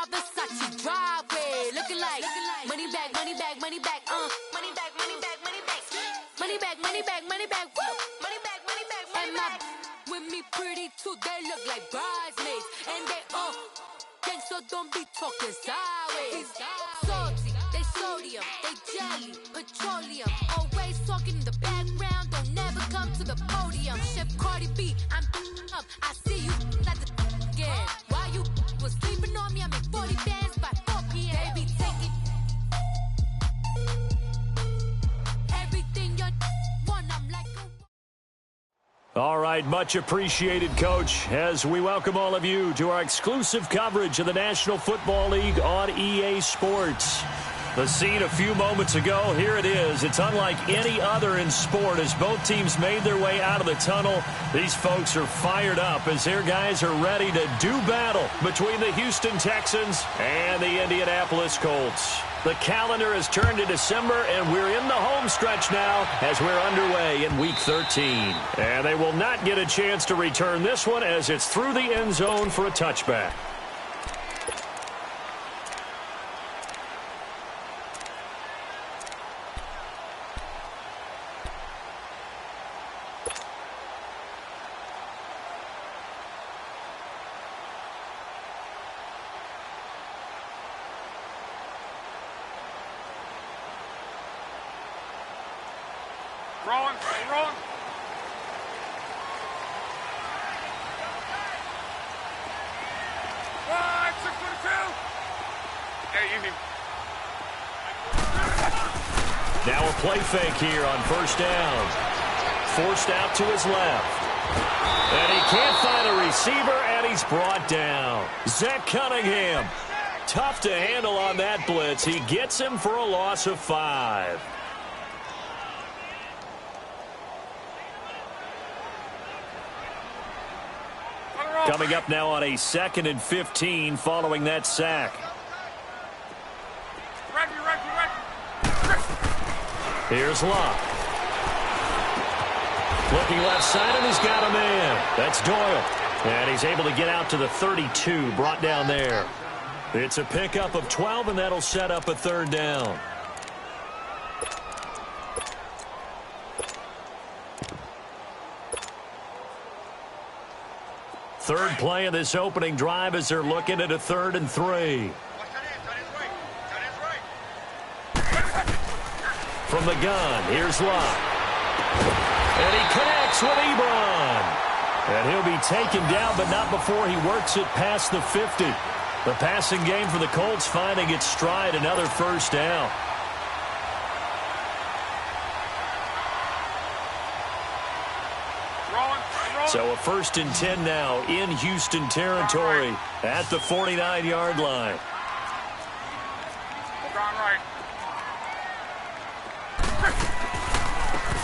Versace driveway, looking like money back, money back, money back, money back, money back, money back, money back, money back, money back, woo, money back, money back, money back. With me pretty too, they look like bridesmaids, and they gang, so don't be talking sideways. Salty, they sodium, they jelly, petroleum, always talking in the background, don't never come to the podium. Chef Cardi B, I'm up, I see you like the again. Why you was sleeping on me? I make 40 bands by 4 p.m. Baby, take it. Everything you want, I'm like a... All right, much appreciated, Coach, as we welcome all of you to our exclusive coverage of the National Football League on EA Sports. The scene a few moments ago, here it is. It's unlike any other in sport as both teams made their way out of the tunnel. These folks are fired up as their guys are ready to do battle between the Houston Texans and the Indianapolis Colts. The calendar has turned to December, and we're in the home stretch now as we're underway in Week 13. And they will not get a chance to return this one as it's through the end zone for a touchback. Rolling. One, 622. Hey, easy. Now a play fake here on first down. Forced out to his left. And he can't find a receiver, and he's brought down. Zach Cunningham. Tough to handle on that blitz. He gets him for a loss of 5. Coming up now on a 2nd and 15 following that sack. Ready. Here's Locke. Looking left side, and he's got a man. That's Doyle. And he's able to get out to the 32, brought down there. It's a pickup of 12, and that'll set up a 3rd down. Third play of this opening drive as they're looking at a 3rd and 3. From the gun, here's Locke. And he connects with Ebron. And he'll be taken down, but not before he works it past the 50. The passing game for the Colts finding its stride, another 1st down. So a 1st and 10 now in Houston territory at the 49-yard line.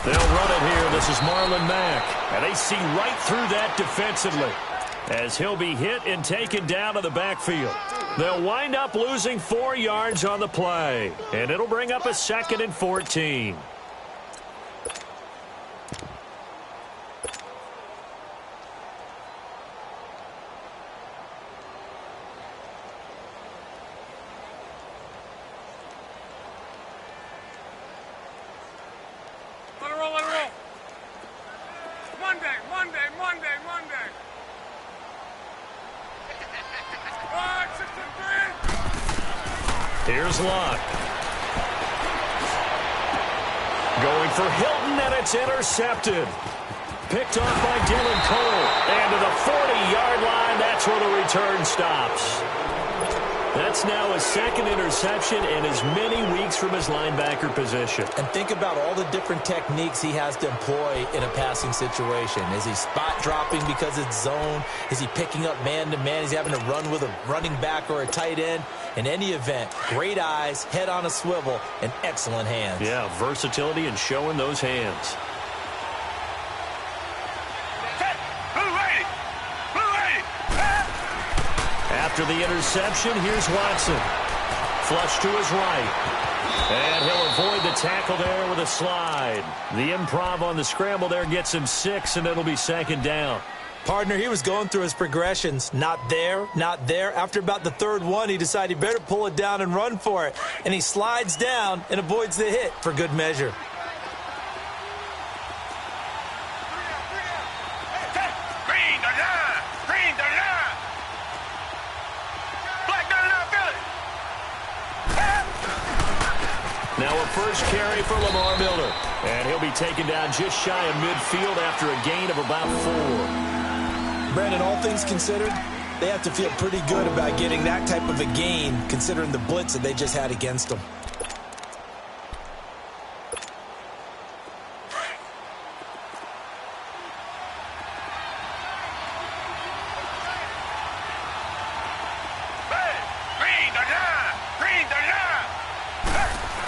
They'll run it here. This is Marlon Mack. And they see right through that defensively as he'll be hit and taken down to the backfield. They'll wind up losing 4 yards on the play. And it'll bring up a 2nd and 14. Monday. 1, 6 and 3. Here's Locke. Going for Hilton, and it's intercepted. Picked off by Dylan Cole. And to the 40-yard line, that's where the return stops. That's now his 2nd interception and as many weeks from his linebacker position. And think about all the different techniques he has to employ in a passing situation. Is he spot dropping because it's zone? Is he picking up man-to-man? Is he having to run with a running back or a tight end? In any event, great eyes, head on a swivel, and excellent hands. Yeah, versatility and showing those hands. After the interception, here's Watson. Flush to his right. And he'll avoid the tackle there with a slide. The improv on the scramble there gets him 6, and it'll be 2nd down. Partner, he was going through his progressions. Not there, not there. After about the third one, he decided he better pull it down and run for it. And he slides down and avoids the hit for good measure. Green the line! Green the line! Black the line, Billy! Now a first carry for Lamar Miller. And he'll be taken down just shy of midfield after a gain of about 4. Brandon, all things considered, they have to feel pretty good about getting that type of a gain, considering the blitz that they just had against them.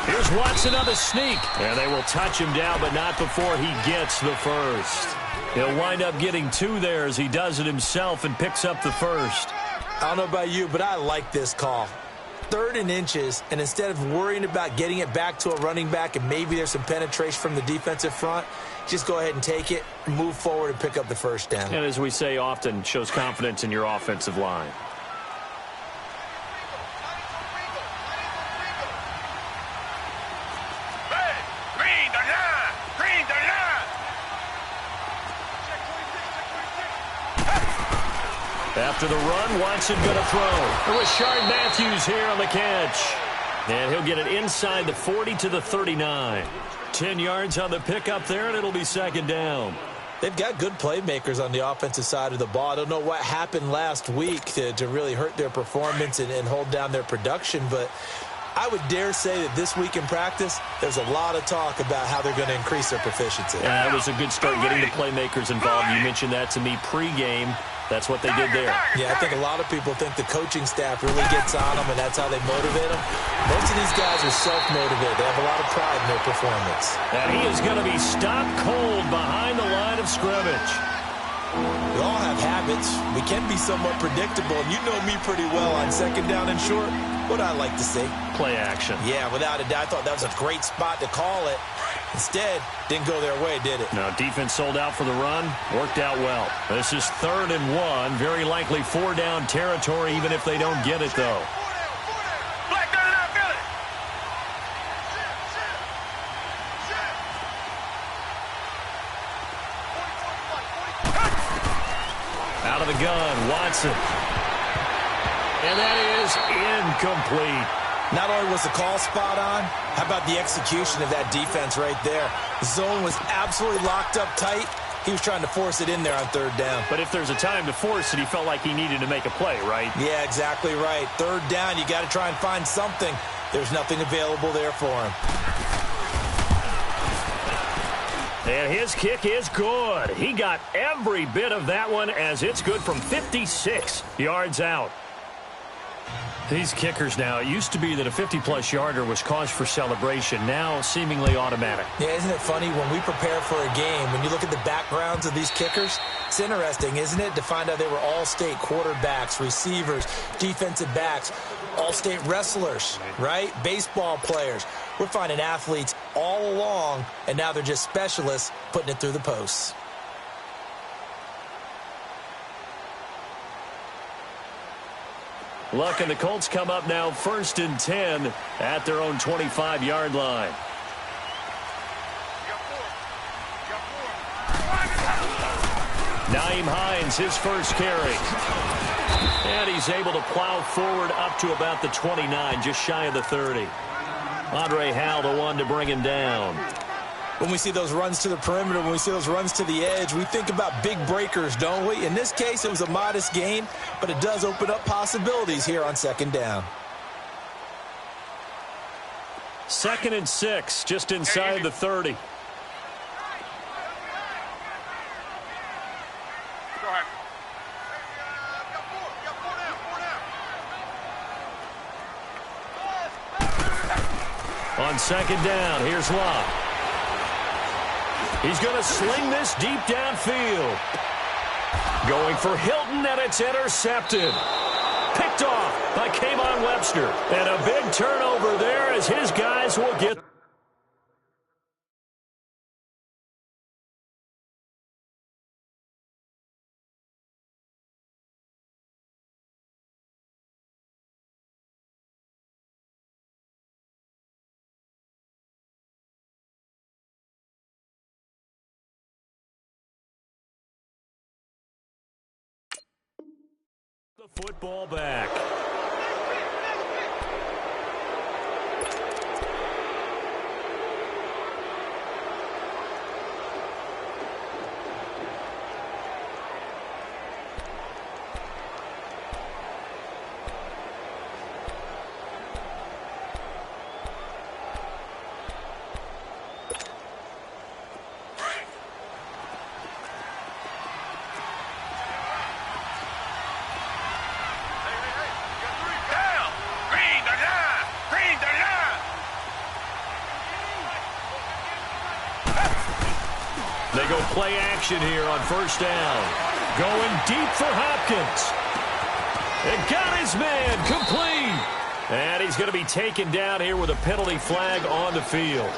Here's Watson on the sneak. And they will touch him down, but not before he gets the first. He'll wind up getting 2 there as he does it himself and picks up the first. I don't know about you, but I like this call. 3rd and inches, and instead of worrying about getting it back to a running back and maybe there's some penetration from the defensive front, just go ahead and take it, move forward, and pick up the first down. And as we say often, shows confidence in your offensive line. After the run, Watson going to throw. Rashard Matthews here on the catch. And he'll get it inside the 40 to the 39. 10 yards on the pickup there, and it'll be second down. They've got good playmakers on the offensive side of the ball. I don't know what happened last week to really hurt their performance and hold down their production, but I would dare say that this week in practice, there's a lot of talk about how they're going to increase their proficiency. Yeah, that was a good start getting the playmakers involved. You mentioned that to me pregame. That's what they did there. Yeah, I think a lot of people think the coaching staff really gets on them, and that's how they motivate them. Most of these guys are self-motivated. They have a lot of pride in their performance. And he is going to be stopped cold behind the line of scrimmage. We all have habits. We can be somewhat predictable, and you know me pretty well on second down and short. What I like to see. Play action. Yeah, without a doubt. I thought that was a great spot to call it. Instead, didn't go their way, did it? No, defense sold out for the run. Worked out well. This is 3rd and 1. Very likely 4-down territory, even if they don't get it, though. Out of the gun, Watson. And that is incomplete. Not only was the call spot on, how about the execution of that defense right there? The zone was absolutely locked up tight. He was trying to force it in there on 3rd down. But if there's a time to force it, he felt like he needed to make a play, right? Yeah, exactly right. 3rd down, you got to try and find something. There's nothing available there for him. And his kick is good. He got every bit of that one as it's good from 56 yards out. These kickers now, it used to be that a 50-plus yarder was cause for celebration. Now, seemingly automatic. Yeah, isn't it funny when we prepare for a game, when you look at the backgrounds of these kickers, it's interesting, isn't it, to find out they were all-state quarterbacks, receivers, defensive backs, all-state wrestlers, right? Baseball players. We're finding athletes all along, and now they're just specialists putting it through the posts. Luck and the Colts come up now 1st and 10 at their own 25-yard line. Nyheim Hines, his first carry. And he's able to plow forward up to about the 29, just shy of the 30. Andre Howell, the one to bring him down. When we see those runs to the perimeter, when we see those runs to the edge, we think about big breakers, don't we? In this case, it was a modest gain, but it does open up possibilities here on 2nd down. 2nd and 6, just inside the 30. Go ahead. On 2nd down, here's Locke. He's going to sling this deep downfield. Going for Hilton, and it's intercepted. Picked off by K'Von Webster. And a big turnover there as his guys will get the football back. They go play action here on first down. Going deep for Hopkins. And got his man complete. And he's going to be taken down here with a penalty flag on the field.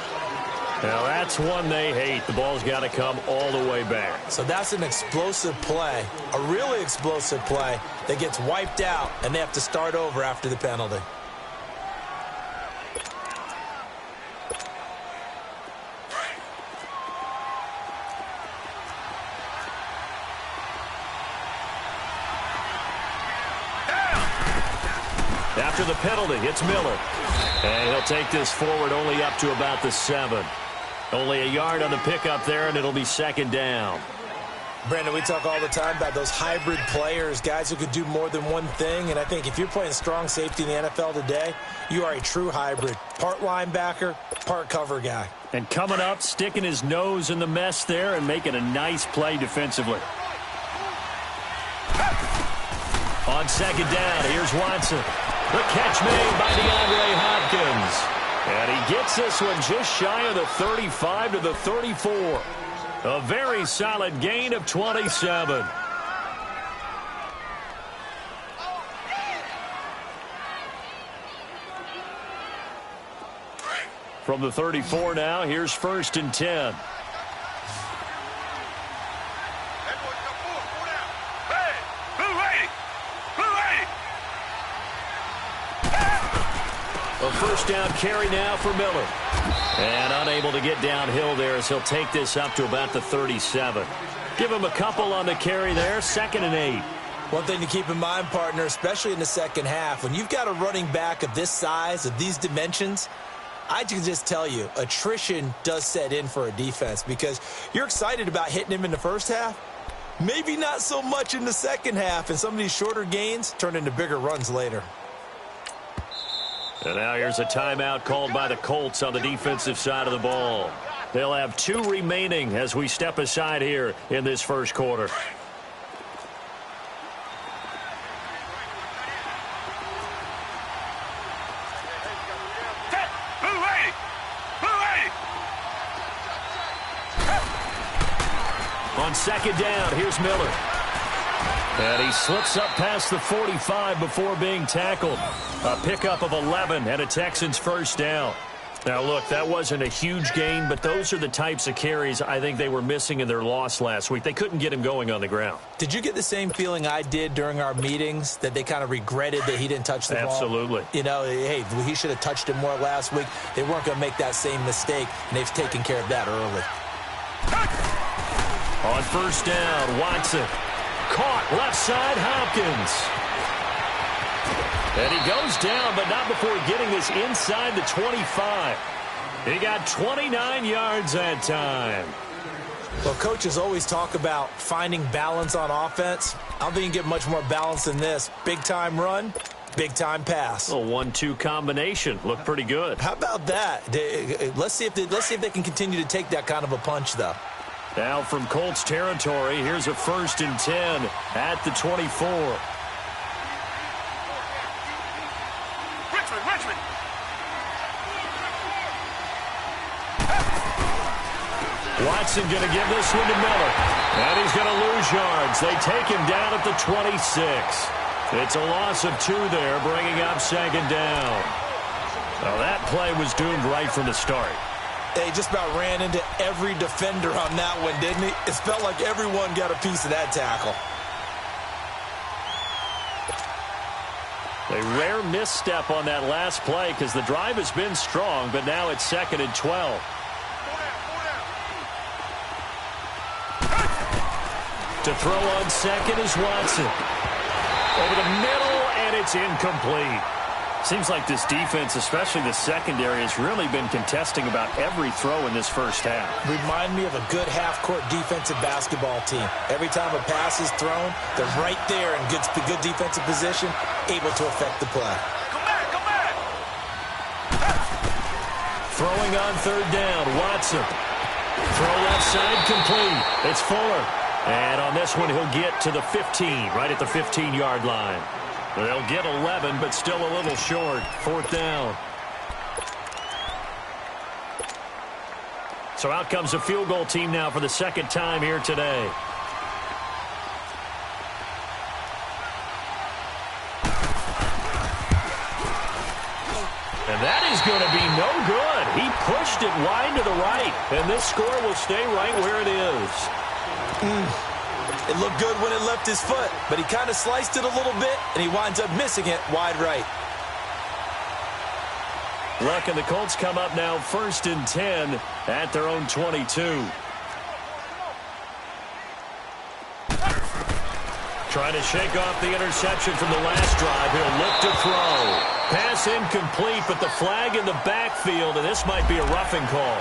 Now that's one they hate. The ball's got to come all the way back. So that's an explosive play, a really explosive play that gets wiped out, and they have to start over after the penalty. After the penalty, it's Miller. And he'll take this forward only up to about the 7. Only a yard on the pickup there, and it'll be second down. Brandon, we talk all the time about those hybrid players, guys who could do more than one thing. And I think if you're playing strong safety in the NFL today, you are a true hybrid. Part linebacker, part cover guy. And coming up, sticking his nose in the mess there and making a nice play defensively. On second down, here's Watson. The catch made by DeAndre Hopkins. And he gets this one just shy of the 35 to the 34. A very solid gain of 27. From the 34 now, here's first and 10. A first down carry now for Miller. And unable to get downhill there as he'll take this up to about the 37. Give him a couple on the carry there, 2nd and 8. One thing to keep in mind, partner, especially in the second half, when you've got a running back of this size, of these dimensions, I can just tell you, attrition does set in for a defense because you're excited about hitting him in the first half. Maybe not so much in the second half, and some of these shorter gains turn into bigger runs later. And now here's a timeout called by the Colts on the defensive side of the ball. They'll have 2 remaining as we step aside here in this first quarter. On second down, here's Miller. And he slips up past the 45 before being tackled. A pickup of 11 and a Texans first down. Now, look, that wasn't a huge gain, but those are the types of carries I think they were missing in their loss last week. They couldn't get him going on the ground. Did you get the same feeling I did during our meetings, that they kind of regretted that he didn't touch the ball? Absolutely. You know, hey, he should have touched it more last week. They weren't going to make that same mistake, and they've taken care of that early. On first down, Watson. Caught left side, Hopkins. And he goes down, but not before getting this inside the 25. He got 29 yards that time. Well, coaches always talk about finding balance on offense. I don't think you can get much more balance than this. Big-time run, big-time pass. A 1-2 combination. Looked pretty good. How about that? Let's see if they can continue to take that kind of a punch, though. Now from Colts territory, here's a 1st and 10 at the 24. Richmond. Watson going to give this one to Miller. And he's going to lose yards. They take him down at the 26. It's a loss of 2 there, bringing up second down. Now that play was doomed right from the start. They just about ran into every defender on that one, didn't he? It felt like everyone got a piece of that tackle. A rare misstep on that last play because the drive has been strong, but now it's 2nd and 12. To throw on second is Watson. Over the middle, and it's incomplete. Seems like this defense, especially the secondary, has really been contesting about every throw in this first half. Remind me of a good half-court defensive basketball team. Every time a pass is thrown, they're right there in good defensive position, able to affect the play. Come back! Throwing on third down, Watson. Throw left side complete. It's Fuller. And on this one, he'll get to the 15, right at the 15-yard line. They'll get 11, but still a little short. Fourth down. So out comes a field goal team now for the second time here today. And that is going to be no good. He pushed it wide to the right, and this score will stay right where it is. It looked good when it left his foot, but he kind of sliced it a little bit, and he winds up missing it wide right. Luck and the Colts come up now 1st and 10 at their own 22. Trying to shake off the interception from the last drive. He'll look to throw. Pass incomplete, but the flag in the backfield, and this might be a roughing call.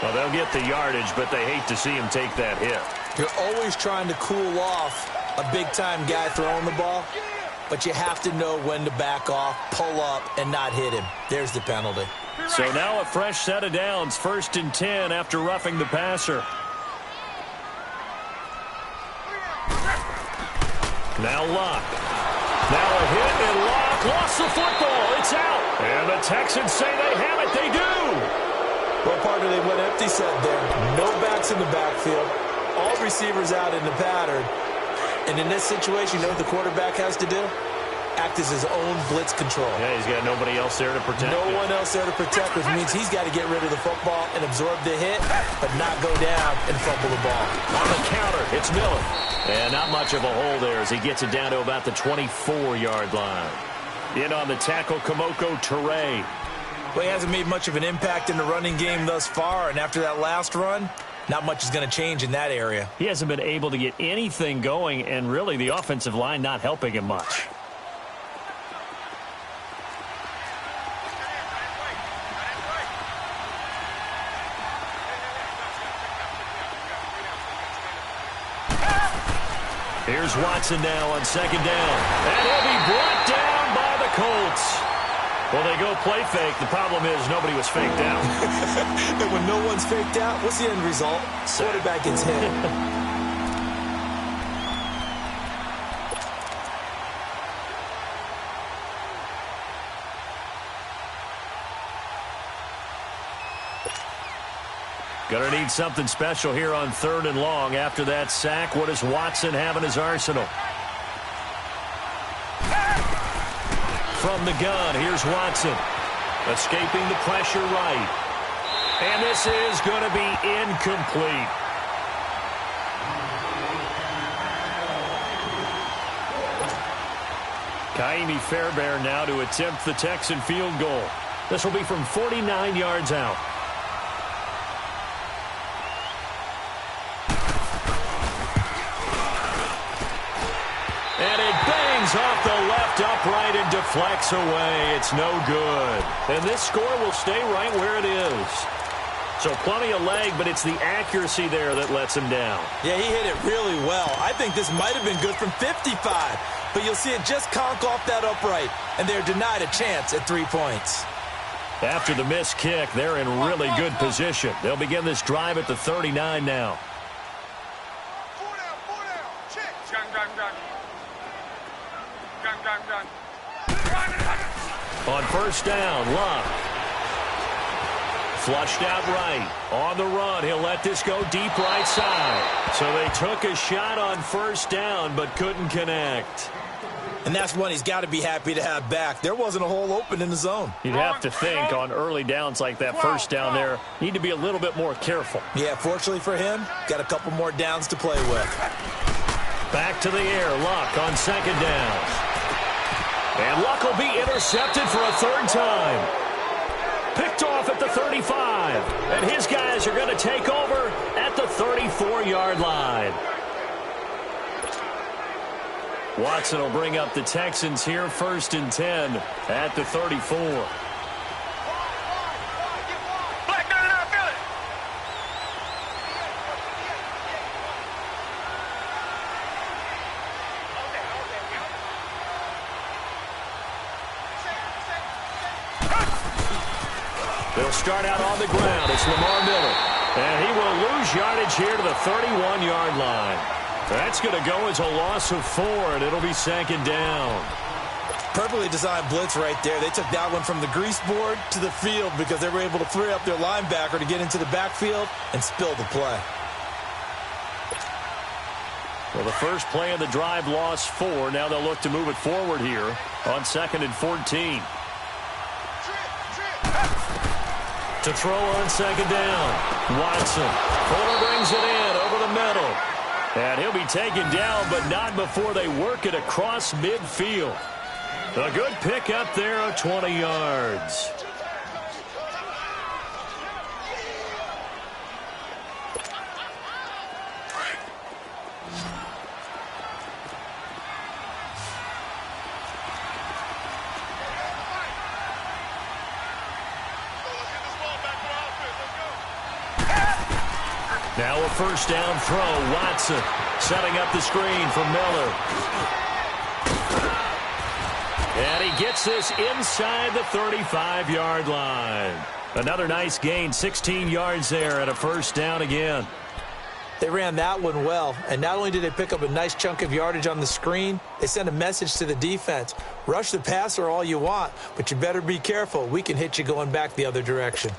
Well, they'll get the yardage, but they hate to see him take that hit. You're always trying to cool off a big-time guy throwing the ball, but you have to know when to back off, pull up, and not hit him. There's the penalty. So now a fresh set of downs, 1st and 10 after roughing the passer. Now Luck. Now a hit, and Luck lost the football. It's out. And the Texans say they have it. They do. Well, partner, they went empty set there. No backs in the backfield. All receivers out in the pattern. And in this situation, you know what the quarterback has to do? Act as his own blitz control. Yeah, he's got nobody else there to protect No him. one else there to protect, which means he's got to get rid of the football and absorb the hit, but not go down and fumble the ball. On the counter, it's Miller. And not much of a hole there as he gets it down to about the 24-yard line. In on the tackle, Kamoko Toure. Well, he hasn't made much of an impact in the running game thus far, and after that last run, not much is going to change in that area. He hasn't been able to get anything going, and really the offensive line not helping him much. Here's Watson now on 2nd down. And he'll be brought down by the Colts. Well, they go play fake. The problem is nobody was faked out. And when no one's faked out, what's the end result? Quarterback gets hit. Gonna need something special here on 3rd and long. After that sack, what does Watson have in his arsenal? From the gun, here's Watson. Escaping the pressure right. And this is going to be incomplete. Kaimi Fairbairn now to attempt the Texan field goal. This will be from 49 yards out. And it bangs off the left upright and deflects away. It's no good. And this score will stay right where it is. So plenty of leg, but it's the accuracy there that lets him down. Yeah, he hit it really well. I think this might have been good from 55. But you'll see it just conk off that upright. And they're denied a chance at 3 points. After the missed kick, they're in really good position. They'll begin this drive at the 39 now. On 1st down, Luck. Flushed out right. On the run, he'll let this go deep right side. So they took a shot on 1st down, but couldn't connect. And that's one he's got to be happy to have back. There wasn't a hole open in the zone. You'd have to think on early downs like that 1st down there, need to be a little bit more careful. Yeah, fortunately for him, got a couple more downs to play with. Back to the air, Luck on 2nd down. And Luck will be intercepted for a 3rd time. Picked off at the 35. And his guys are going to take over at the 34-yard line. Watson will bring up the Texans here, 1st and 10 at the 34. Black, no, no, feel it. They'll start out on the ground. It's Lamar Miller. And he will lose yardage here to the 31-yard line. That's going to go as a loss of 4, and it'll be 2nd down. Perfectly designed blitz right there. They took that one from the grease board to the field because they were able to free up their linebacker to get into the backfield and spill the play. Well, the first play of the drive lost 4. Now they'll look to move it forward here on 2nd and 14. To throw on 2nd down. Watson. Fuller brings it in over the middle. And he'll be taken down, but not before they work it across midfield. A good pick up there of 20 yards. Now a 1st down throw. Watson setting up the screen for Miller. And he gets this inside the 35-yard line. Another nice gain, 16 yards there and a 1st down again. They ran that one well, and not only did they pick up a nice chunk of yardage on the screen, they sent a message to the defense. Rush the passer all you want, but you better be careful. We can hit you going back the other direction.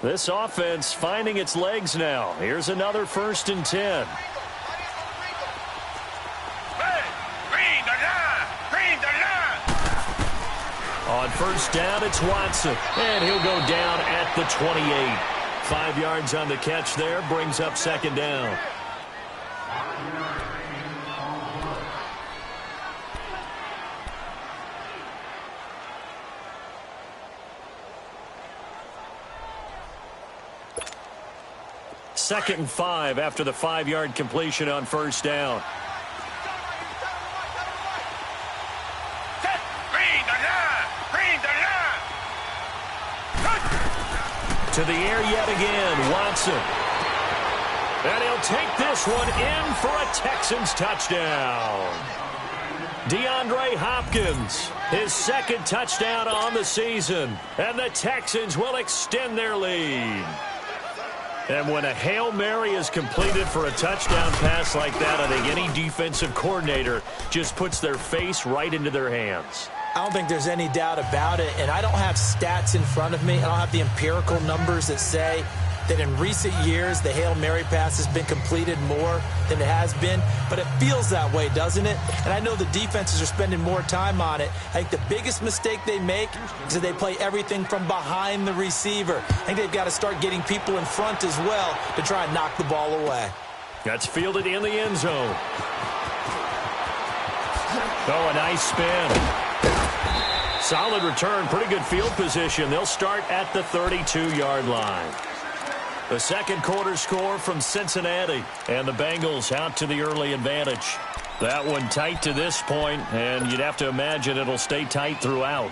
This offense finding its legs now. Here's another 1st and 10. On 1st down, it's Watson. And he'll go down at the 28. 5 yards on the catch there. Brings up 2nd down. Second and 5 after the 5-yard completion on 1st down. To the air yet again, Watson. And he'll take this one in for a Texans touchdown. DeAndre Hopkins, his 2nd touchdown on the season. And the Texans will extend their lead. And when a Hail Mary is completed for a touchdown pass like that, I think any defensive coordinator just puts their face right into their hands. I don't think there's any doubt about it, and I don't have stats in front of me. I don't have the empirical numbers that say that in recent years the Hail Mary pass has been completed more than it has been, but it feels that way, doesn't it? And I know the defenses are spending more time on it. I think the biggest mistake they make is that they play everything from behind the receiver. I think they've got to start getting people in front as well to try and knock the ball away. That's fielded in the end zone. Oh, a nice spin. Solid return, pretty good field position. They'll start at the 32-yard line. The 2nd quarter score from Cincinnati, and the Bengals out to the early advantage. That one tight to this point, and you'd have to imagine it'll stay tight throughout.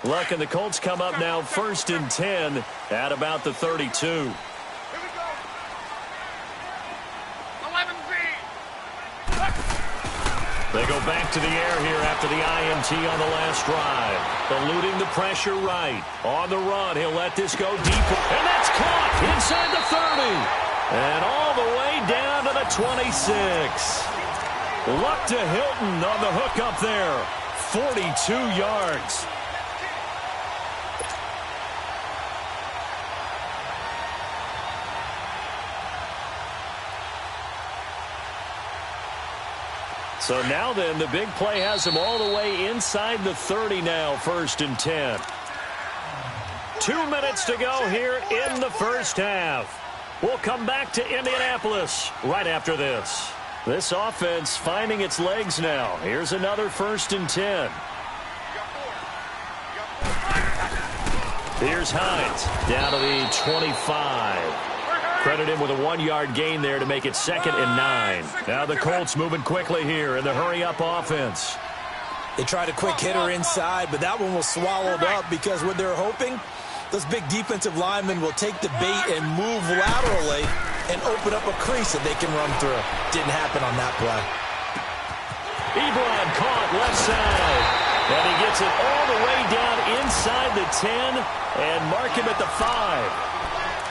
Luck and the Colts come up now 1st and 10 at about the 32. They go back to the air here after the INT on the last drive. Eluding the pressure right. On the run, he'll let this go deep. And that's caught inside the 30. And all the way down to the 26. Luck to Hilton on the hook up there. 42 yards. So now then, the big play has him all the way inside the 30 now, 1st and 10. 2 minutes to go here in the first half. We'll come back to Indianapolis right after this. This offense finding its legs now. Here's another 1st and 10. Here's Hines down to the 25. Credit him with a 1-yard gain there to make it 2nd and 9. Now the Colts moving quickly here in the hurry-up offense. They tried a quick hitter inside, but that one was swallowed up because what they're hoping, those big defensive linemen will take the bait and move laterally and open up a crease that they can run through. Didn't happen on that play. Ebron caught left side. And he gets it all the way down inside the 10 and mark him at the 5.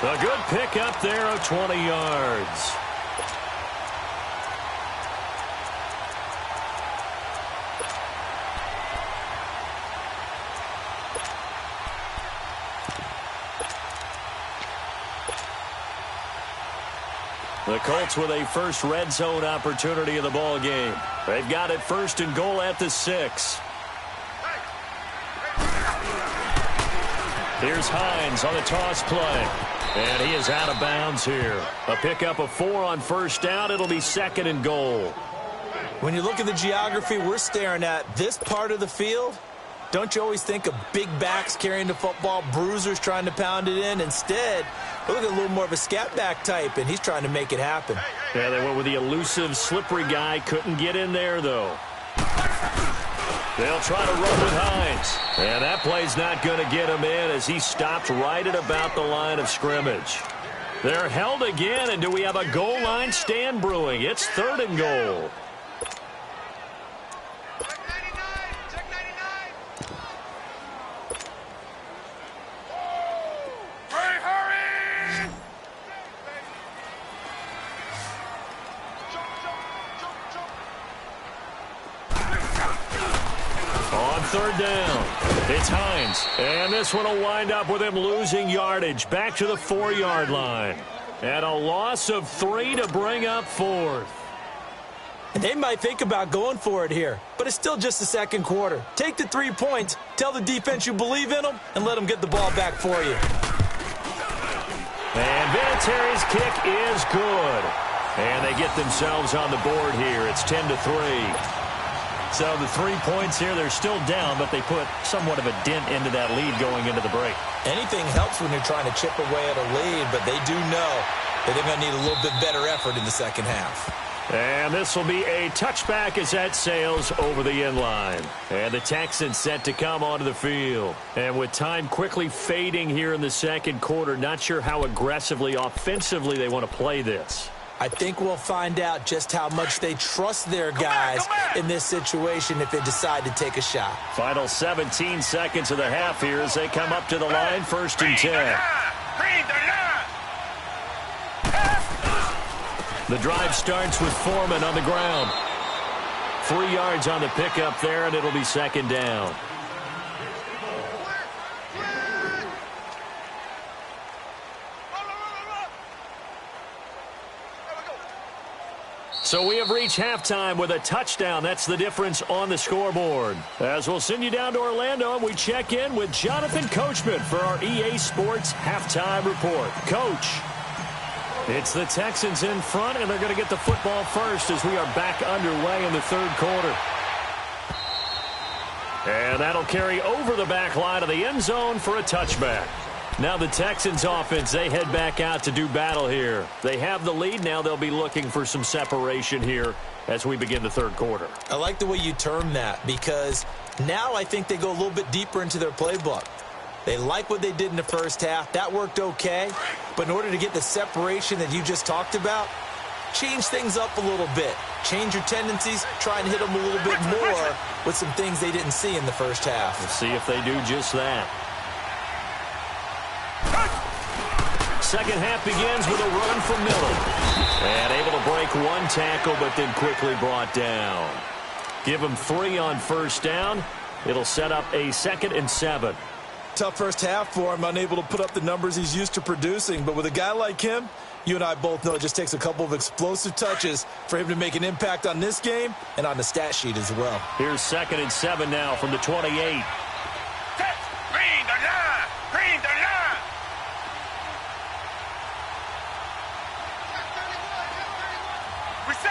A good pickup there of 20 yards. The Colts with a first red zone opportunity of the ball game. They've got it 1st and goal at the 6. Here's Hines on the toss play. And he is out of bounds here. A pickup of 4 on 1st down. It'll be 2nd and goal. When you look at the geography we're staring at, this part of the field, don't you always think of big backs carrying the football, bruisers trying to pound it in? Instead, look at a little more of a scat back type, and he's trying to make it happen. Yeah, they went with the elusive, slippery guy. Couldn't get in there, though. They'll try to run with Hines. And that play's not going to get him in as he stopped right at about the line of scrimmage. They're held again, and do we have a goal line stand brewing? It's 3rd and goal. On 3rd down, it's Hines. And this one will wind up with him losing yardage back to the 4-yard line. And a loss of 3 to bring up 4th. And they might think about going for it here, but it's still just the 2nd quarter. Take the 3 points, tell the defense you believe in them, and let them get the ball back for you. And Vinatieri's kick is good. And they get themselves on the board here. It's 10-3. So the 3 points here, they're still down, but they put somewhat of a dent into that lead going into the break. Anything helps when you're trying to chip away at a lead, but they do know that they're going to need a little bit better effort in the 2nd half. And this will be a touchback as that sails over the end line. And the Texans set to come onto the field. And with time quickly fading here in the 2nd quarter, not sure how aggressively, offensively they want to play this. I think we'll find out just how much they trust their guys in this situation if they decide to take a shot. Final 17 seconds of the half here as they come up to the line, 1st and 10. The drive starts with Foreman on the ground. 3 yards on the pickup there, and it'll be 2nd down. So we have reached halftime with a touchdown. That's the difference on the scoreboard. As we'll send you down to Orlando, and we check in with Jonathan Coachman for our EA Sports Halftime Report. Coach, it's the Texans in front, and they're going to get the football first as we are back underway in the 3rd quarter. And that'll carry over the back line of the end zone for a touchback. Now the Texans offense, they head back out to do battle here. They have the lead. Now they'll be looking for some separation here as we begin the 3rd quarter. I like the way you term that because now I think they go a little bit deeper into their playbook. They like what they did in the 1st half. That worked okay. But in order to get the separation that you just talked about, change things up a little bit. Change your tendencies. Try and hit them a little bit more with some things they didn't see in the 1st half. We'll see if they do just that. 2nd half begins with a run from Miller. And able to break 1 tackle, but then quickly brought down. Give him 3 on 1st down. It'll set up a 2nd and 7. Tough 1st half for him, unable to put up the numbers he's used to producing. But with a guy like him, you and I both know it just takes a couple of explosive touches for him to make an impact on this game and on the stat sheet as well. Here's 2nd and 7 now from the 28. Green the line! Green the line! Reset!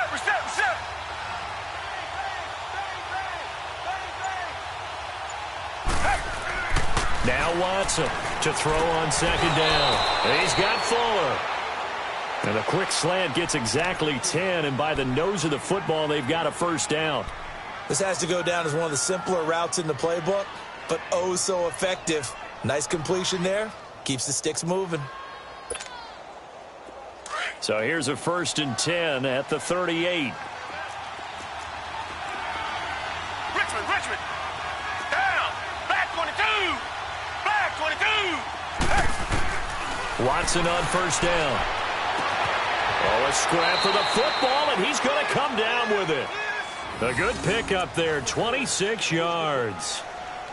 Now Watson to throw on second down. He's got Fuller. And a quick slant gets exactly 10, and by the nose of the football, they've got a first down. This has to go down as one of the simpler routes in the playbook, but oh so effective. Nice completion there. Keeps the sticks moving. So here's a 1st and 10 at the 38. Richmond. Down. Back 22. Back 22. Watson on first down. Oh, a scrap for the football, and he's going to come down with it. A good pickup there, 26 yards.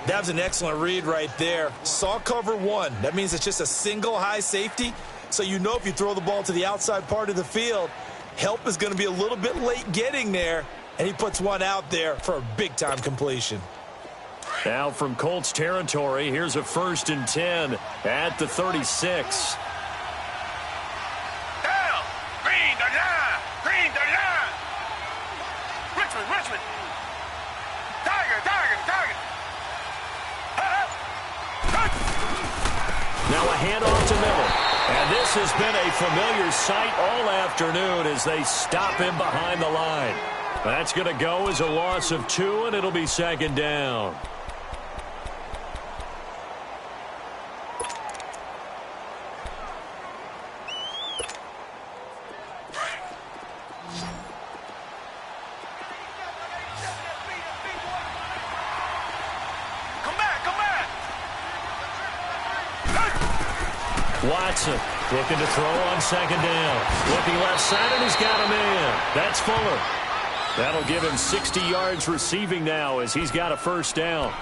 That was an excellent read right there. Saw cover 1. That means it's just a single high safety. So you know if you throw the ball to the outside part of the field, help is going to be a little bit late getting there. And he puts one out there for a big-time completion. Now from Colts territory, here's a 1st and 10 at the 36. Down. Green the line. Richmond. Tiger. Now a handoff to middle. And this has been a familiar sight all afternoon as they stop him behind the line. That's going to go as a loss of 2, and it'll be second down. Come back. Watson looking to throw on second down. Looking left side, and he's got a man. That's Fuller. That'll give him 60 yards receiving now as he's got a first down.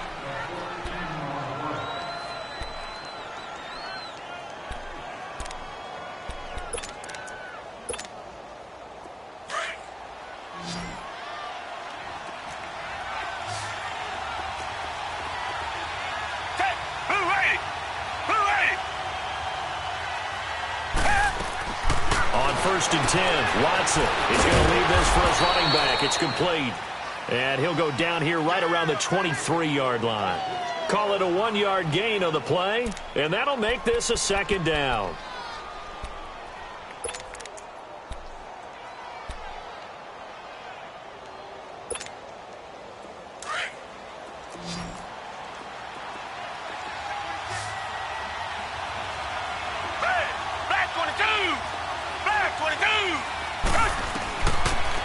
On 1st and 10, Watson is going to leave this for his running back. It's complete. And he'll go down here right around the 23-yard line. Call it a 1-yard gain on the play, and that'll make this a second down.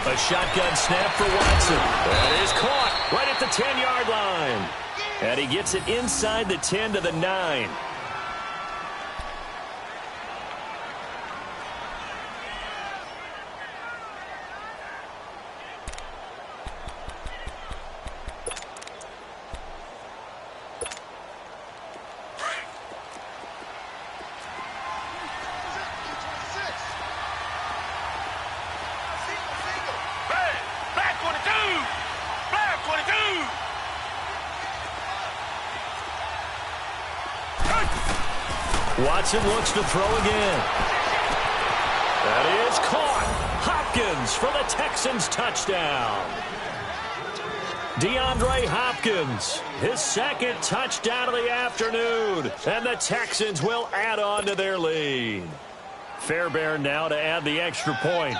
A shotgun snap for Watson. That is caught right at the 10-yard line. And he gets it inside the 10 to the 9. Watson looks to throw again. That is caught. Hopkins for the Texans touchdown. DeAndre Hopkins, his 2nd touchdown of the afternoon. And the Texans will add on to their lead. Fairbairn now to add the extra point.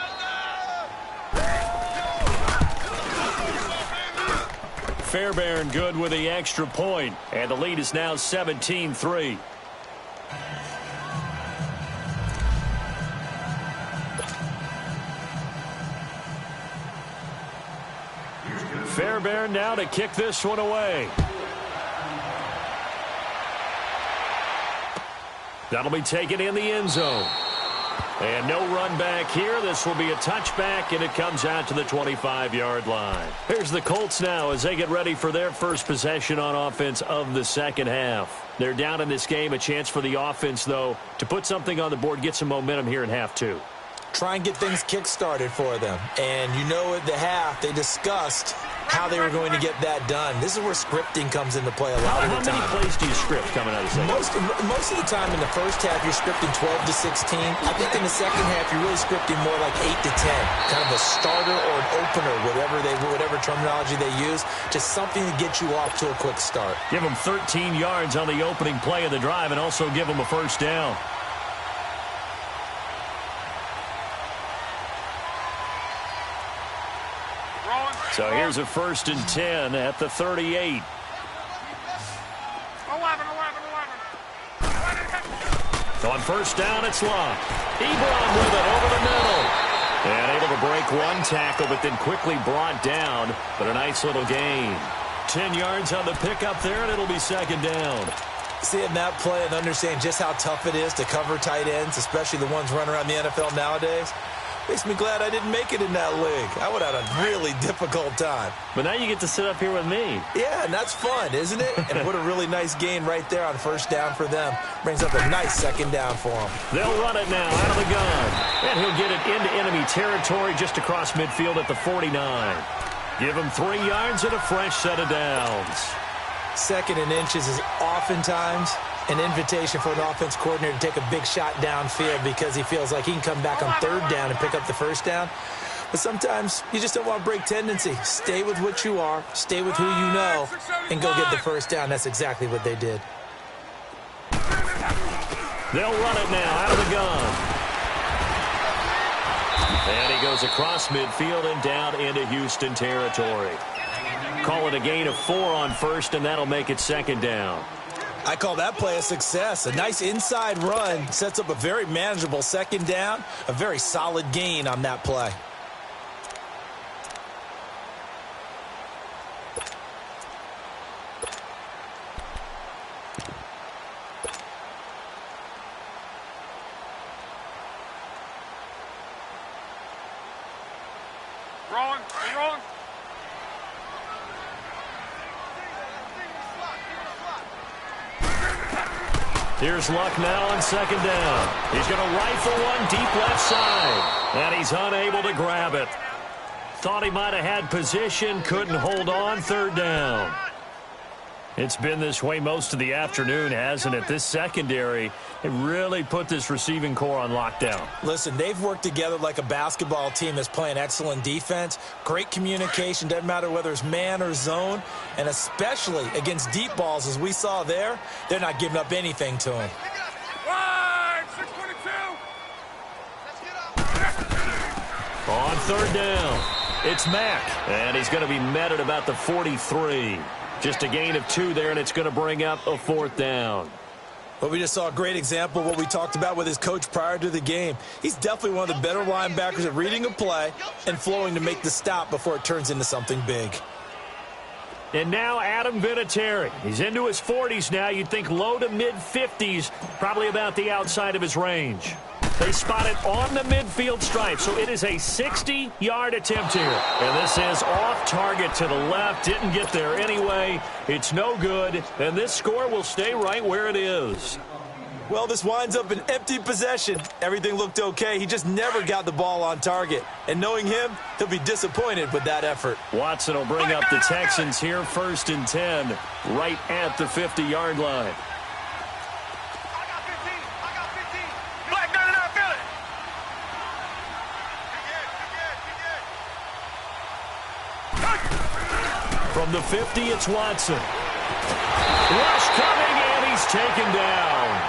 Fairbairn good with the extra point. And the lead is now 17-3. Fairbairn now to kick this one away. That'll be taken in the end zone. And no run back here. This will be a touchback, and it comes out to the 25-yard line. Here's the Colts now as they get ready for their first possession on offense of the second half. They're down in this game. A chance for the offense, though, to put something on the board, get some momentum here in half 2. try and get things kick-started for them. And you know at the half, they discussed how they were going to get that done. This is where scripting comes into play a lot of the time. How many plays do you script coming out of the second? Most of the time in the first half, you're scripting 12 to 16. I think in the second half, you're really scripting more like 8 to 10. Kind of a starter or an opener, whatever terminology they use. Just something to get you off to a quick start. Give them 13 yards on the opening play of the drive and also give them a first down. So here's a 1st and 10 at the 38. 11. On first down, it's Luck. Ebron with it over the middle. And able to break one tackle, but then quickly brought down. But a nice little gain. 10 yards on the pickup there, and it'll be second down. Seeing that play and understanding just how tough it is to cover tight ends, especially the ones running around the NFL nowadays, makes me glad I didn't make it in that league. I would have had a really difficult time. But now you get to sit up here with me. Yeah, and that's fun, isn't it? And what a really nice gain right there on first down for them. Brings up a nice second down for them. They'll run it now out of the gun. And he'll get it into enemy territory just across midfield at the 49. Give him 3 yards and a fresh set of downs. 2nd and inches is oftentimes an invitation for an offense coordinator to take a big shot downfield because he feels like he can come back on 3rd down and pick up the first down. But sometimes you just don't want to break tendency. Stay with what you are, stay with who you know, and go get the first down. That's exactly what they did. They'll run it now out of the gun. And he goes across midfield and down into Houston territory. Call it a gain of 4 on first, and that'll make it second down. I call that play a success. A nice inside run sets up a very manageable second down, a very solid gain on that play. Rolling. Here's Luck now on second down. He's going to rifle one deep left side. And he's unable to grab it. Thought he might have had position, couldn't hold on, 3rd down. It's been this way most of the afternoon, hasn't it? This secondary, it really put this receiving core on lockdown. Listen, they've worked together like a basketball team that's playing excellent defense. Great communication, doesn't matter whether it's man or zone. And especially against deep balls, as we saw there, they're not giving up anything to him. Wide, 622. On 3rd down, it's Mack. And he's going to be met at about the 43. Just a gain of 2 there, and it's going to bring up a 4th down. Well, we just saw a great example of what we talked about with his coach prior to the game. He's definitely one of the better linebackers at reading a play and flowing to make the stop before it turns into something big. And now Adam Vinatieri. He's into his 40s now. You'd think low to mid-50s, probably about the outside of his range. They spot it on the midfield stripe, so it is a 60-yard attempt here. And this is off target to the left. Didn't get there anyway. It's no good, and this score will stay right where it is. Well, this winds up an empty possession. Everything looked okay. He just never got the ball on target. And knowing him, he'll be disappointed with that effort. Watson will bring up the Texans here, 1st and 10, right at the 50-yard line. From the 50, it's Watson. Rush coming, and he's taken down.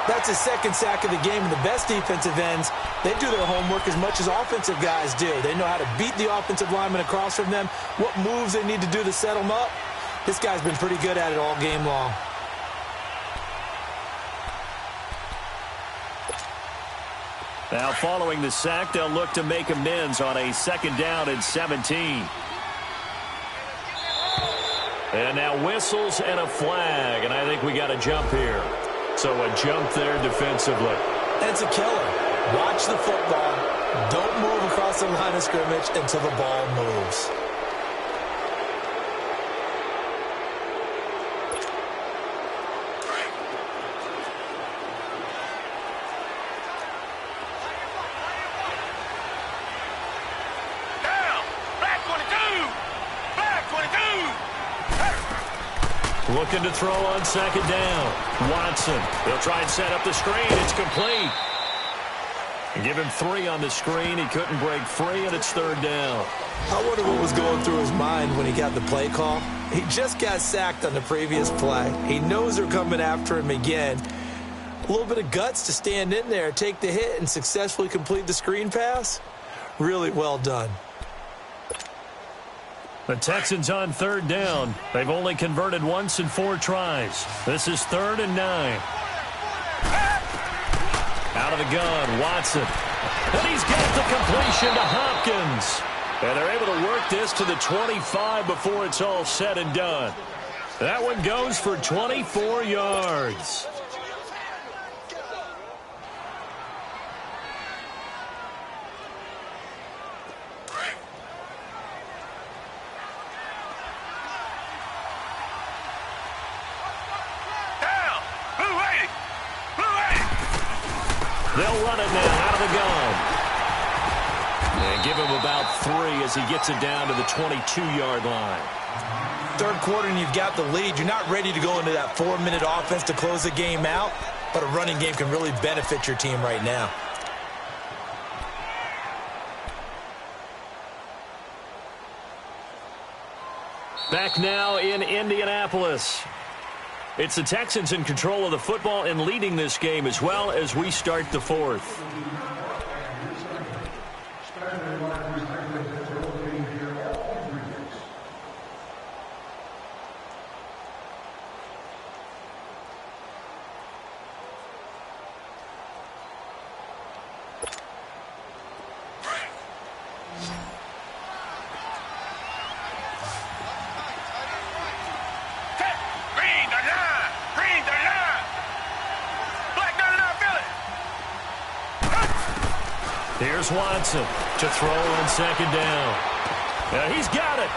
That's his 2nd sack of the game, and the best defensive ends, they do their homework as much as offensive guys do. They know how to beat the offensive lineman across from them, what moves they need to do to set them up. This guy's been pretty good at it all game long. Now, following the sack, they'll look to make amends on a 2nd down and 17. And now whistles and a flag, and I think we got a jump here. So a jump there defensively. And it's a killer. Watch the football. Don't move across the line of scrimmage until the ball moves. Looking to throw on second down. Watson. He'll try and set up the screen. It's complete. Give him 3 on the screen. He couldn't break free, and it's third down. I wonder what was going through his mind when he got the play call. He just got sacked on the previous play. He knows they're coming after him again. A little bit of guts to stand in there, take the hit, and successfully complete the screen pass. Really well done. The Texans on third down. They've only converted once in 4 tries. This is 3rd and 9. Out of the gun, Watson. And he's got the completion to Hopkins. And they're able to work this to the 25 before it's all said and done. That one goes for 24 yards. They'll run it now out of the gun. And give him about 3 as he gets it down to the 22-yard line. Third quarter and you've got the lead. You're not ready to go into that 4-minute offense to close the game out, but a running game can really benefit your team right now. Back now in Indianapolis. It's the Texans in control of the football and leading this game as well as we start the 4th. Here's Watson to throw on second down. He's got it.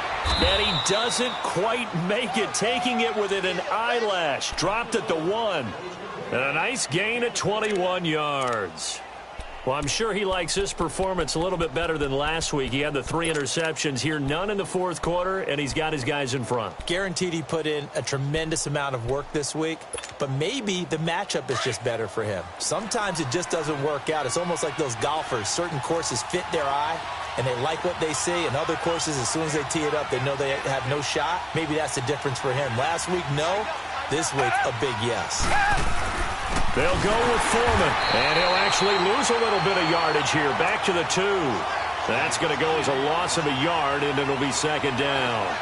And he doesn't quite make it, taking it within an eyelash. Dropped at the 1. And a nice gain at 21 yards. Well, I'm sure he likes this performance a little bit better than last week. He had the 3 interceptions here, none in the 4th quarter, and he's got his guys in front. Guaranteed he put in a tremendous amount of work this week, but maybe the matchup is just better for him. Sometimes it just doesn't work out. It's almost like those golfers. Certain courses fit their eye, and they like what they see, and other courses, as soon as they tee it up, they know they have no shot. Maybe that's the difference for him. Last week, no. This week, a big yes. They'll go with Foreman, and he'll actually lose a little bit of yardage here. Back to the 2. That's going to go as a loss of a yard, and it'll be second down.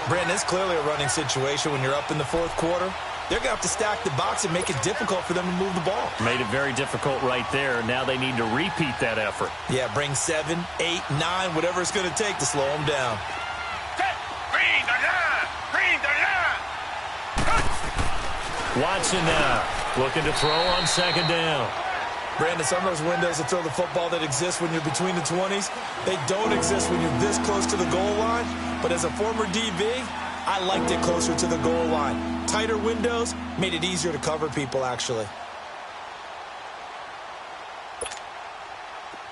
Brandon, it's clearly a running situation when you're up in the 4th quarter. They're going to have to stack the box and make it difficult for them to move the ball. Made it very difficult right there. Now they need to repeat that effort. Yeah, bring 7, 8, 9, whatever it's going to take to slow them down. Green the line! Green the line! Watson now looking to throw on second down. Brandon, some of those windows to throw the football that exist when you're between the 20s, they don't exist when you're this close to the goal line. But as a former DB, I liked it closer to the goal line. Tighter windows made it easier to cover people, actually.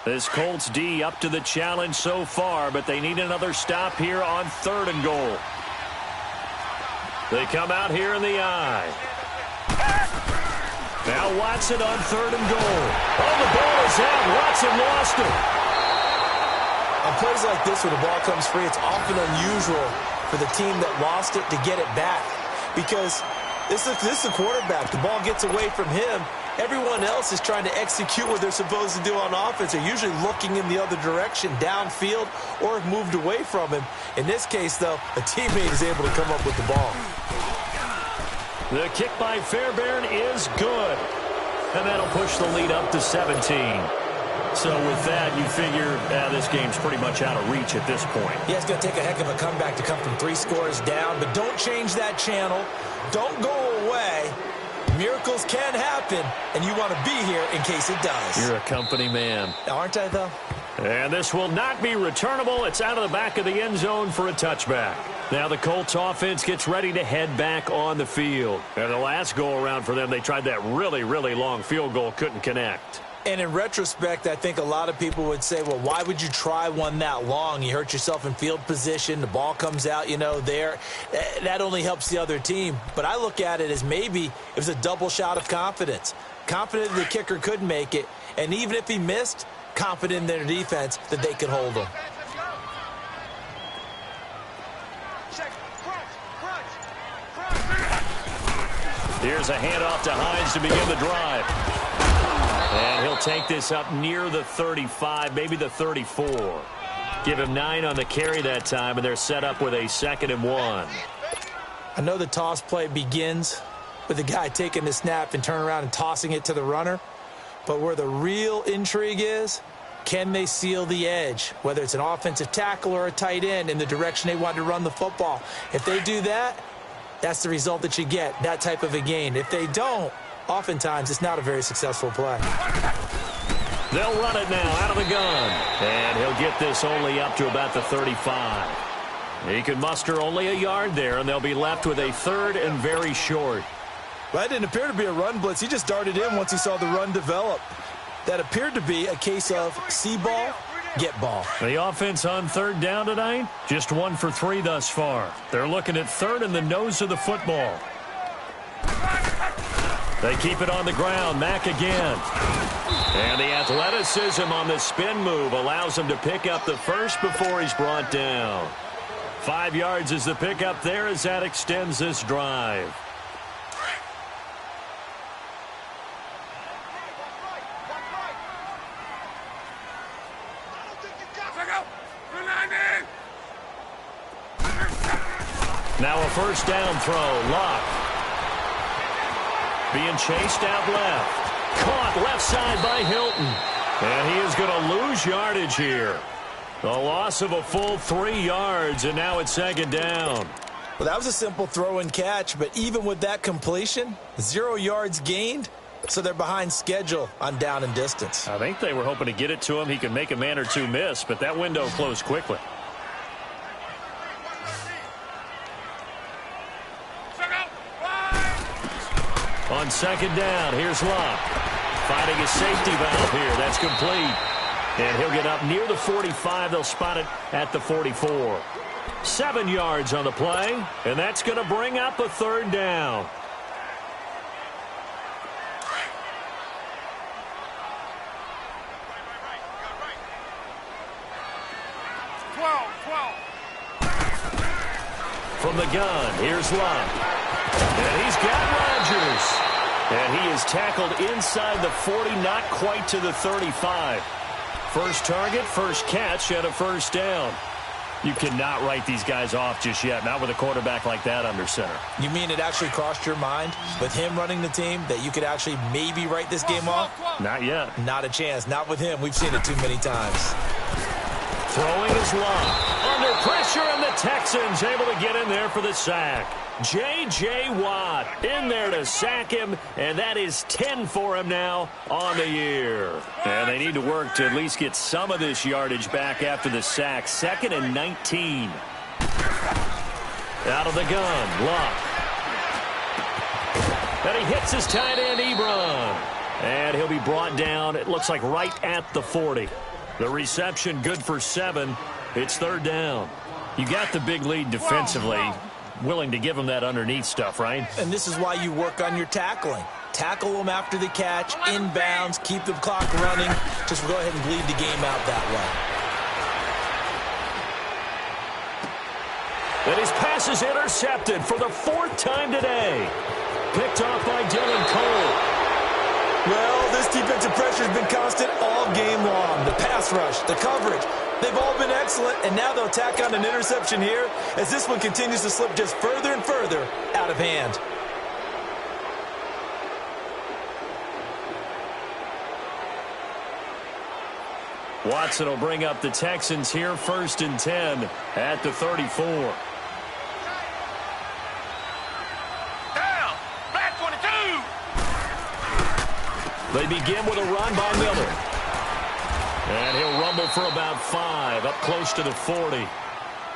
This Colts D up to the challenge so far, but they need another stop here on 3rd and goal. They come out here in the eye. Now Watson on 3rd and goal. Oh, the ball is out. Watson lost it. On plays like this where the ball comes free, it's often unusual for the team that lost it to get it back. Because this is the quarterback. The ball gets away from him. Everyone else is trying to execute what they're supposed to do on offense. They're usually looking in the other direction, downfield, or have moved away from him. In this case, though, a teammate is able to come up with the ball. The kick by Fairbairn is good. And that'll push the lead up to 17. So with that, you figure this game's pretty much out of reach at this point. Yeah, it's going to take a heck of a comeback to come from 3 scores down. But don't change that channel. Don't go away. Miracles can happen, and you want to be here in case it does. You're a company man. Aren't I, though? And this will not be returnable. It's out of the back of the end zone for a touchback. Now the Colts offense gets ready to head back on the field. And the last go-around for them, they tried that really, really long field goal, couldn't connect. And in retrospect, I think a lot of people would say, well, why would you try one that long? You hurt yourself in field position. The ball comes out, there. That only helps the other team. But I look at it as maybe it was a double shot of confidence. Confident the kicker could make it. And even if he missed, confident in their defense that they could hold him. Here's a handoff to Hines to begin the drive. And he'll take this up near the 35, maybe the 34. Give him 9 on the carry that time, and they're set up with a 2nd and 1. I know the toss play begins with the guy taking the snap and turning around and tossing it to the runner. But where the real intrigue is, can they seal the edge? Whether it's an offensive tackle or a tight end in the direction they want to run the football. If they do that, that's the result that you get, that type of a gain. If they don't, oftentimes it's not a very successful play. They'll run it now out of the gun. And he'll get this only up to about the 35. He can muster only a yard there, and they'll be left with a 3rd and very short. Well, that didn't appear to be a run blitz. He just darted in once he saw the run develop. That appeared to be a case of see ball, get ball. The offense on 3rd down tonight, just 1 for 3 thus far. They're looking at 3rd in the nose of the football. They keep it on the ground. Mack again. And the athleticism on the spin move allows him to pick up the first before he's brought down. 5 yards is the pickup there as that extends this drive. Now a 1st down throw. Luck. Being chased out left. Caught left side by Hilton. And he is going to lose yardage here. A loss of a full 3 yards, and now it's 2nd down. Well, that was a simple throw and catch, but even with that completion, 0 yards gained, so they're behind schedule on down and distance. I think they were hoping to get it to him. He could make a man or two miss, but that window closed quickly. On 2nd down, here's Luck. Finding a safety valve here. That's complete. And he'll get up near the 45. They'll spot it at the 44. 7 yards on the play, and that's going to bring up a 3rd down. From the gun, here's Luck. And he's got Rodgers. And he is tackled inside the 40, not quite to the 35. First target, first catch, and a 1st down. You cannot write these guys off just yet, not with a quarterback like that under center. You mean it actually crossed your mind with him running the team that you could actually maybe write this game off? Not yet. Not a chance. Not with him. We've seen it too many times. Throwing is Luck. Under pressure, and the Texans able to get in there for the sack. J.J. Watt in there to sack him, and that is 10 for him now on the year. And they need to work to at least get some of this yardage back after the sack. 2nd and 19. Out of the gun, Luck. And he hits his tight end, Ebron. And he'll be brought down, it looks like right at the 40. The reception good for 7. It's 3rd down. You got the big lead defensively. Willing to give him that underneath stuff, right? And this is why you work on your tackling. Tackle them after the catch, inbounds, keep the clock running. Just go ahead and bleed the game out that way. And his pass is intercepted for the 4th time today. Picked off by Dylan Cole. Well, this defensive pressure has been constant all game long. The pass rush, the coverage, they've all been excellent, and now they'll tack on an interception here as this one continues to slip just further and further out of hand. Watson will bring up the Texans here, 1st and 10 at the 34. They begin with a run by Miller. And he'll rumble for about 5, up close to the 40.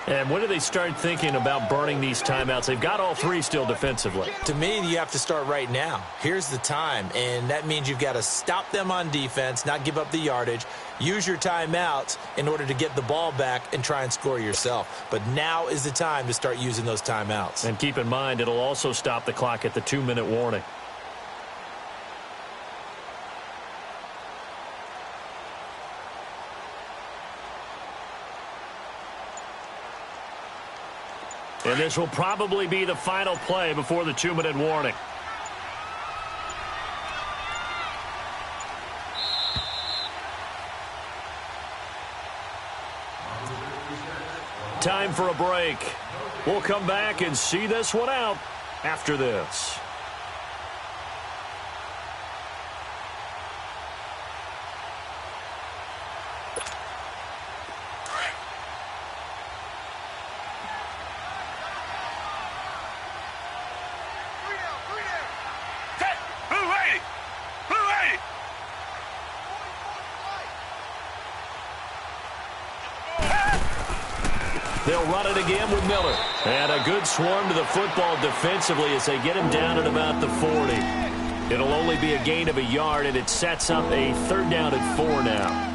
And when do they start thinking about burning these timeouts? They've got all three still defensively. To me, you have to start right now. Here's the time, and that means you've got to stop them on defense, not give up the yardage, use your timeouts in order to get the ball back and try and score yourself. But now is the time to start using those timeouts. And keep in mind, it'll also stop the clock at the 2-minute warning. And this will probably be the final play before the 2-minute warning. Time for a break. We'll come back and see this one out after this. They'll run it again with Miller. And a good swarm to the football defensively as they get him down at about the 40. It'll only be a gain of a yard, and it sets up a 3rd down and 4 now.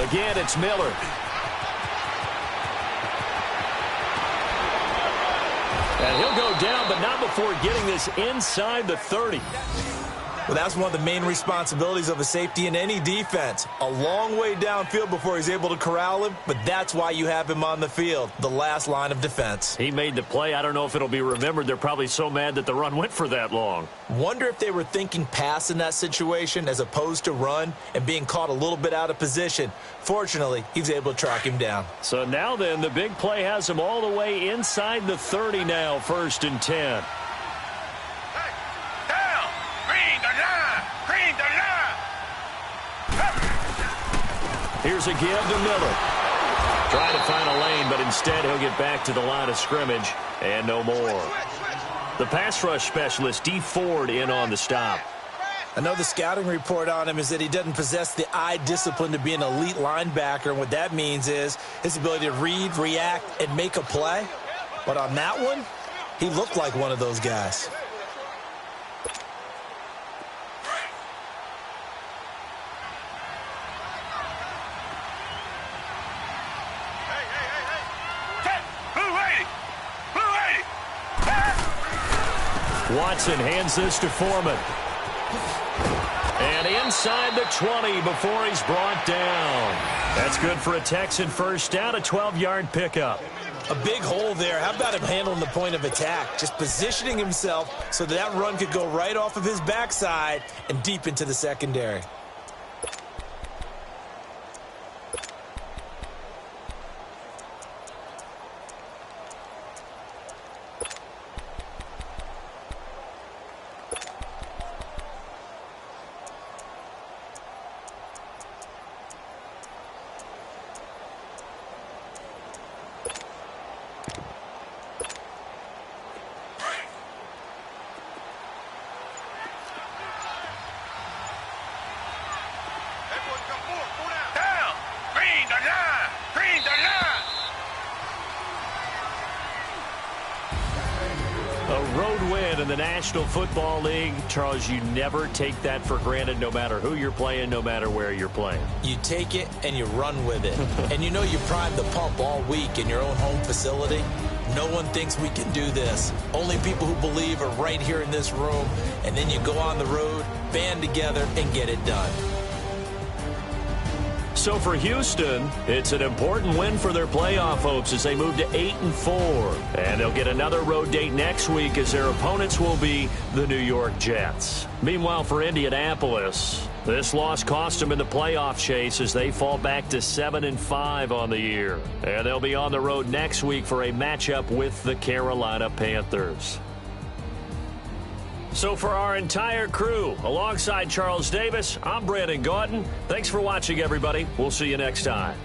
Again, it's Miller. And he'll go down, but not before getting this inside the 30. Well, that's one of the main responsibilities of a safety in any defense. A long way downfield before he's able to corral him, but that's why you have him on the field, the last line of defense. He made the play. I don't know if it'll be remembered. They're probably so mad that the run went for that long. Wonder if they were thinking pass in that situation as opposed to run and being caught a little bit out of position. Fortunately, he's able to track him down. So now then, the big play has him all the way inside the 30 now, 1st and 10. Here's a give to Miller. Trying to find a lane, but instead he'll get back to the line of scrimmage and no more. The pass rush specialist, D. Ford, in on the stop. I know the scouting report on him is that he doesn't possess the eye discipline to be an elite linebacker, and what that means is his ability to read, react, and make a play. But on that one, he looked like one of those guys. Watson hands this to Foreman. And inside the 20 before he's brought down. That's good for a Texan 1st down, a 12-yard pickup. A big hole there. How about him handling the point of attack? Just positioning himself so that run could go right off of his backside and deep into the secondary. In the National Football League, Charles, you never take that for granted no matter who you're playing, no matter where you're playing. You take it and you run with it. And you know you primed the pump all week in your own home facility. No one thinks we can do this. Only people who believe are right here in this room. And then you go on the road, band together, and get it done. So for Houston, it's an important win for their playoff hopes as they move to 8-4. And they'll get another road date next week as their opponents will be the New York Jets. Meanwhile, for Indianapolis, This loss cost them in the playoff chase as they fall back to 7-5 on the year. And they'll be on the road next week for a matchup with the Carolina Panthers. So for our entire crew, alongside Charles Davis, I'm Brandon Gaudin. Thanks for watching, everybody. We'll see you next time.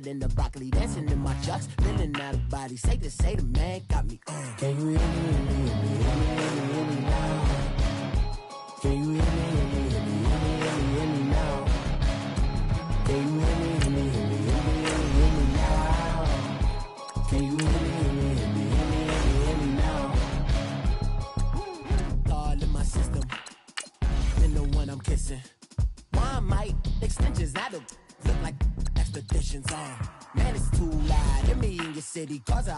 In the broccoli, dancing in my chucks, feeling out of body. Say the man got me on. Can you hear me, hear me now? Can you hear me now? Can you hear me now? Can you hear me now? All in my system, then the one I'm kissing. Why might extensions that'll look like expeditions on. Man, it's too loud. Hear me in your city, cause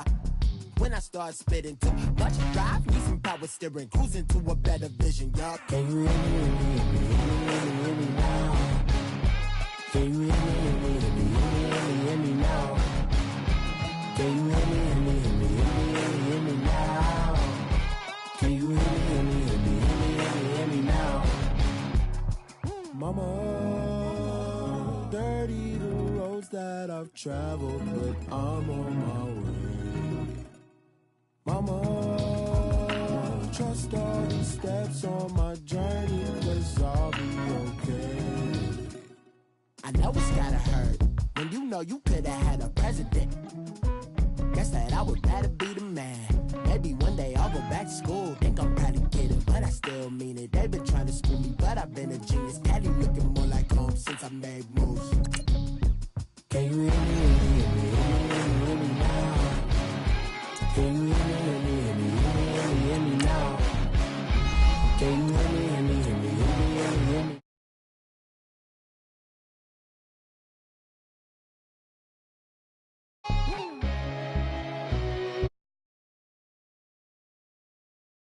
when I start spitting too much drive, need some power steering, cruising to a better vision, y'all. Can you hear me now? Can you hear me now? Can you hear me now? Can you hear me now? Mama, dirty the roads that I've traveled, but I'm on my way. Mama, trust all the steps on my journey, 'cause I'll be okay. I know it's gotta hurt when you know you could've had a president. Guess that I would rather be the man. Maybe one day I'll go back to school. Think I'm probably kidding, but I still mean it. They've been trying to school me, but I've been a genius. Cali looking more like home since I made moves. Can you hear me now? Can you hear me now? Can you hear me?